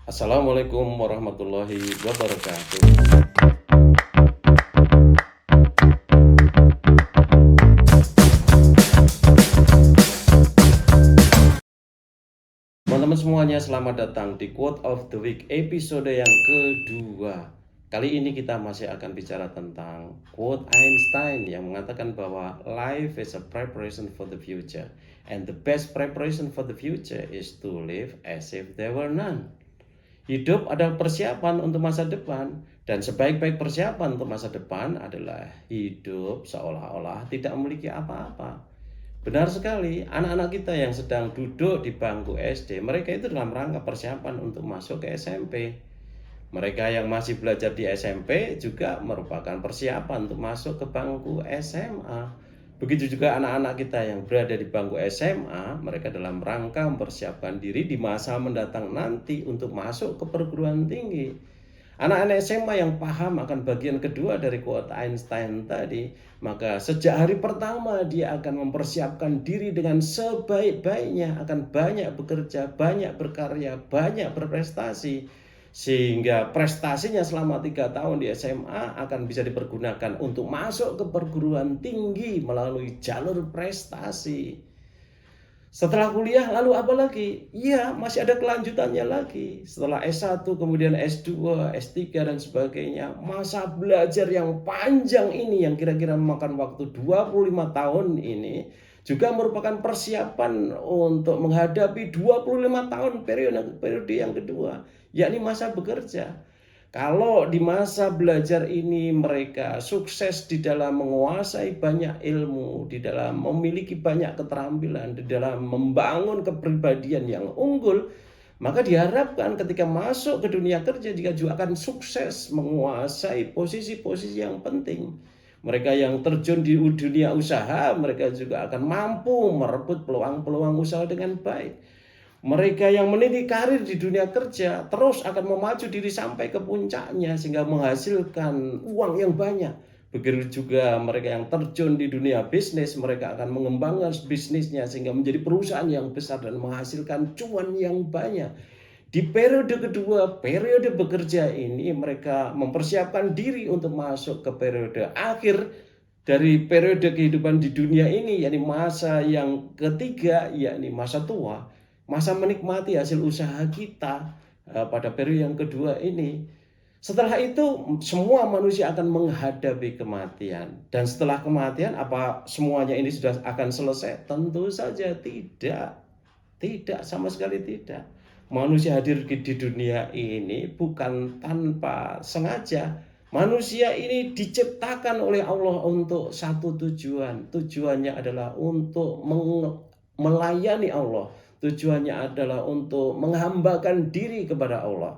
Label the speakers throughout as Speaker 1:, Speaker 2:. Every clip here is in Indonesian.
Speaker 1: Assalamualaikum warahmatullahi wabarakatuh. Teman-teman semuanya, selamat datang di Quote of the Week episode yang kedua. Kali ini kita masih akan bicara tentang quote Einstein yang mengatakan bahwa life is a preparation for the future and the best preparation for the future is to live as if there were none. Hidup adalah persiapan untuk masa depan, dan sebaik-baik persiapan untuk masa depan adalah hidup seolah-olah tidak memiliki apa-apa. Benar sekali, anak-anak kita yang sedang duduk di bangku SD, mereka itu dalam rangka persiapan untuk masuk ke SMP. Mereka yang masih belajar di SMP juga merupakan persiapan untuk masuk ke bangku SMA. Begitu juga anak-anak kita yang berada di bangku SMA, mereka dalam rangka mempersiapkan diri di masa mendatang nanti untuk masuk ke perguruan tinggi. Anak-anak SMA yang paham akan bagian kedua dari quote Einstein tadi, maka sejak hari pertama dia akan mempersiapkan diri dengan sebaik-baiknya, akan banyak bekerja, banyak berkarya, banyak berprestasi, sehingga prestasinya selama 3 tahun di SMA akan bisa dipergunakan untuk masuk ke perguruan tinggi melalui jalur prestasi. Setelah kuliah lalu apa lagi? Iya, masih ada kelanjutannya lagi. Setelah S1, kemudian S2, S3 dan sebagainya. Masa belajar yang panjang ini yang kira-kira memakan waktu 25 tahun ini juga merupakan persiapan untuk menghadapi 25 tahun periode yang kedua, yakni masa bekerja. Kalau di masa belajar ini mereka sukses di dalam menguasai banyak ilmu, di dalam memiliki banyak keterampilan, di dalam membangun kepribadian yang unggul, maka diharapkan ketika masuk ke dunia kerja juga akan sukses menguasai posisi-posisi yang penting. Mereka yang terjun di dunia usaha, mereka juga akan mampu merebut peluang-peluang usaha dengan baik. Mereka yang meniti karir di dunia kerja terus akan memacu diri sampai ke puncaknya sehingga menghasilkan uang yang banyak. Begitu juga mereka yang terjun di dunia bisnis, mereka akan mengembangkan bisnisnya sehingga menjadi perusahaan yang besar dan menghasilkan cuan yang banyak. Di periode kedua, periode bekerja ini mereka mempersiapkan diri untuk masuk ke periode akhir dari periode kehidupan di dunia ini, yakni masa yang ketiga, yakni masa tua. Masa menikmati hasil usaha kita pada periode yang kedua ini. Setelah itu semua manusia akan menghadapi kematian. Dan setelah kematian apa semuanya ini sudah akan selesai? Tentu saja tidak. Tidak, sama sekali tidak. Manusia hadir di dunia ini bukan tanpa sengaja. Manusia ini diciptakan oleh Allah untuk satu tujuan. Tujuannya adalah untuk melayani Allah. Tujuannya adalah untuk menghambakan diri kepada Allah.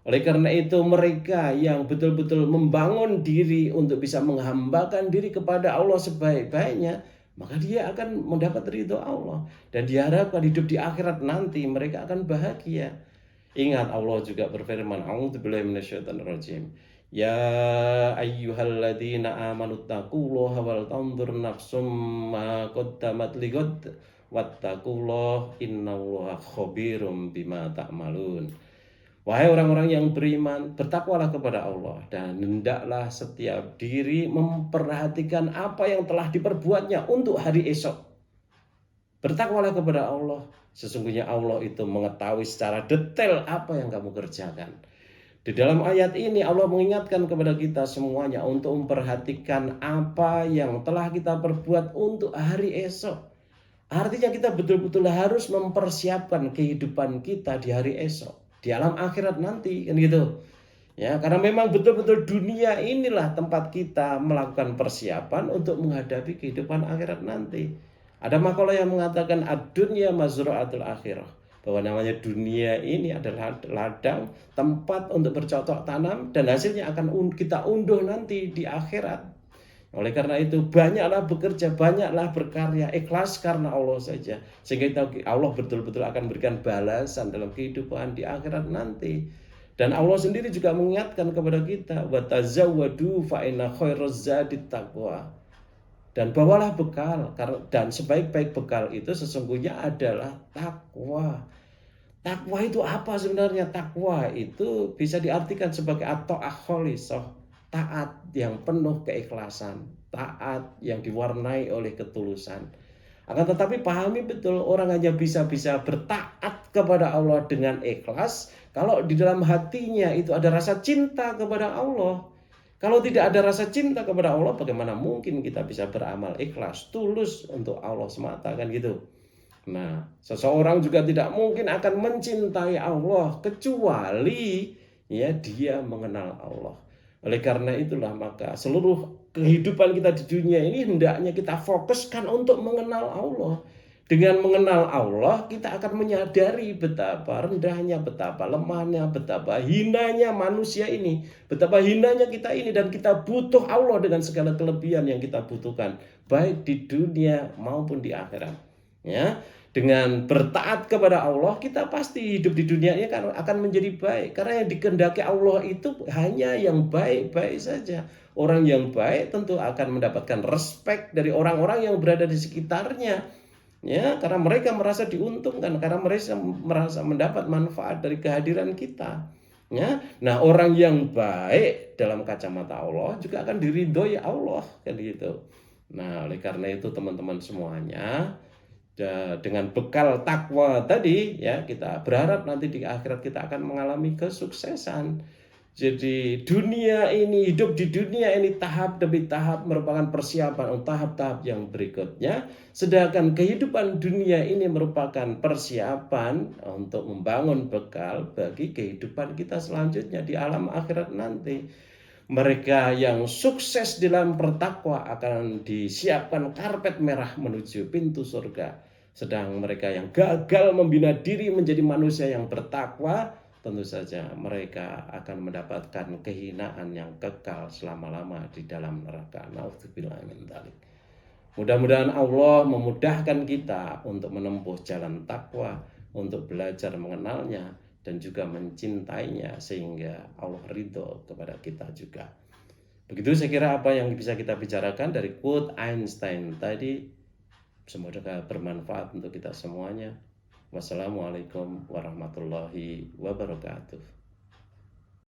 Speaker 1: Oleh karena itu mereka yang betul-betul membangun diri untuk bisa menghambakan diri kepada Allah sebaik-baiknya, maka dia akan mendapat ridho Allah. Dan diharapkan hidup di akhirat nanti mereka akan bahagia. Ingat Allah juga berfirman, A'udzubillahi minasyaitonirrajim. Ya ayyuhalladzina amanu taqullaha wal tanzur nafsum ma qaddamat lighad wattaqullaha innallaha khabirum bima ta'malun. Wahai orang-orang yang beriman, bertakwalah kepada Allah dan hendaklah setiap diri memperhatikan apa yang telah diperbuatnya untuk hari esok. Bertakwalah kepada Allah, sesungguhnya Allah itu mengetahui secara detail apa yang kamu kerjakan. Di dalam ayat ini Allah mengingatkan kepada kita semuanya untuk memperhatikan apa yang telah kita perbuat untuk hari esok. Artinya kita betul-betul harus mempersiapkan kehidupan kita di hari esok, di alam akhirat nanti, kan gitu. Ya, karena memang betul-betul dunia inilah tempat kita melakukan persiapan untuk menghadapi kehidupan akhirat nanti. Ada makalah yang mengatakan ad-dunya mazra'atul akhirah, bahwa namanya dunia ini adalah ladang tempat untuk bercocok tanam dan hasilnya akan kita unduh nanti di akhirat. Oleh karena itu banyaklah bekerja, banyaklah berkarya, ikhlas karena Allah saja. Sehingga Allah betul-betul akan berikan balasan dalam kehidupan di akhirat nanti. Dan Allah sendiri juga mengingatkan kepada kita, wa tazawwadu fa inna khairaz zadit taqwa. Dan bawalah bekal, dan sebaik-baik bekal itu sesungguhnya adalah takwa. Takwa itu apa sebenarnya? Takwa itu bisa diartikan sebagai at-ta'ah khalisah, taat yang penuh keikhlasan, taat yang diwarnai oleh ketulusan. Akan tetapi pahami betul, orang hanya bisa bertaat kepada Allah dengan ikhlas kalau di dalam hatinya itu ada rasa cinta kepada Allah. Kalau tidak ada rasa cinta kepada Allah, bagaimana mungkin kita bisa beramal ikhlas, tulus untuk Allah semata, kan gitu. Nah, seseorang juga tidak mungkin akan mencintai Allah kecuali ya dia mengenal Allah. Oleh karena itulah maka seluruh kehidupan kita di dunia ini hendaknya kita fokuskan untuk mengenal Allah. Dengan mengenal Allah, kita akan menyadari betapa rendahnya, betapa lemahnya, betapa hinanya manusia ini, betapa hinanya kita ini, dan kita butuh Allah dengan segala kelebihan yang kita butuhkan, baik di dunia maupun di akhirat. Ya, dengan bertaat kepada Allah, kita pasti hidup di dunia ini akan menjadi baik. Karena yang dikehendaki Allah itu hanya yang baik-baik saja. Orang yang baik tentu akan mendapatkan respect dari orang-orang yang berada di sekitarnya. Ya, karena mereka merasa diuntungkan, karena mereka merasa mendapat manfaat dari kehadiran kita. Ya, nah orang yang baik dalam kacamata Allah juga akan diridhoi Allah, kan gitu. Nah, oleh karena itu teman-teman semuanya, dengan bekal takwa tadi ya, kita berharap nanti di akhirat kita akan mengalami kesuksesan. Jadi dunia ini, hidup di dunia ini tahap demi tahap merupakan persiapan untuk tahap-tahap yang berikutnya. Sedangkan kehidupan dunia ini merupakan persiapan untuk membangun bekal bagi kehidupan kita selanjutnya di alam akhirat nanti. Mereka yang sukses dalam bertakwa akan disiapkan karpet merah menuju pintu surga. Sedang mereka yang gagal membina diri menjadi manusia yang bertakwa, tentu saja mereka akan mendapatkan kehinaan yang kekal selama-lama di dalam neraka. Naudzubillah min dzalik. Mudah-mudahan Allah memudahkan kita untuk menempuh jalan takwa, untuk belajar mengenalnya dan juga mencintainya sehingga Allah ridho kepada kita juga. Begitu saya kira apa yang bisa kita bicarakan dari quote Einstein tadi. Semoga bermanfaat untuk kita semuanya. Wassalamualaikum warahmatullahi wabarakatuh.